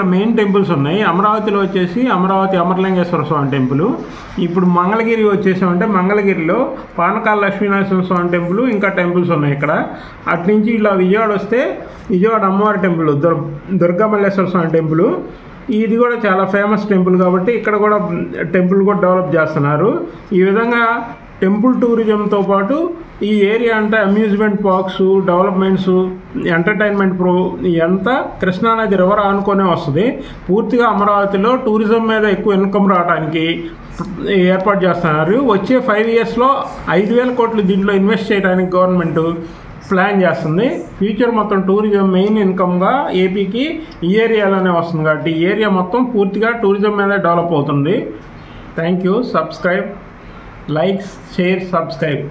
ఇక్కడ main temples ఉన్నాయి. అమరావతిలో వచ్చేసి అమరావతి అమరలింగేశ్వర స్వామి టెంపుల్. ఇప్పుడు మంగళగిరి వచ్చేసామంటే మంగళగిరిలో పానకాల లక్ష్మీనరసింహ స్వామి టెంపుల్ ఇంకా టెంపుల్స్ ఉన్నాయి ఇక్కడ. అటు నుంచి ఇలా విజయవాడ వస్తే విజయవాడ అమ్మవారి టెంపుల్, దుర్గామల్లేశ్వర స్వామి టెంపుల్. ఇది కూడా చాలా ఫేమస్ టెంపుల్ కాబట్టి ఇక్కడ కూడా టెంపుల్ కూడా డెవలప్ చేస్తున్నారు. ఈ విధంగా టెంపుల్ టూరిజంతో పాటు ఈ ఏరియా అంటే అమ్యూజ్మెంట్ పార్క్స్, డెవలప్మెంట్స్, ఎంటర్టైన్మెంట్ ఇదంతా కృష్ణానది రివర్ ఆనుకొనే వస్తుంది. పూర్తిగా అమరావతిలో టూరిజం మీద ఎక్కువ ఇన్కమ్ రావడానికి ఏర్పాటు చేస్తున్నారు. వచ్చే 5 yearsలో 5,000 కోట్లు దీంట్లో ఇన్వెస్ట్ చేయడానికి గవర్నమెంట్ ప్లాన్ చేస్తుంది. ఫ్యూచర్ మొత్తం టూరిజం మెయిన్ ఇన్కమ్గా ఏపీకి ఈ ఏరియాలోనే వస్తుంది కాబట్టి ఈ ఏరియా మొత్తం పూర్తిగా టూరిజం మీద డెవలప్ అవుతుంది. Thank you. Subscribe, like, share, subscribe.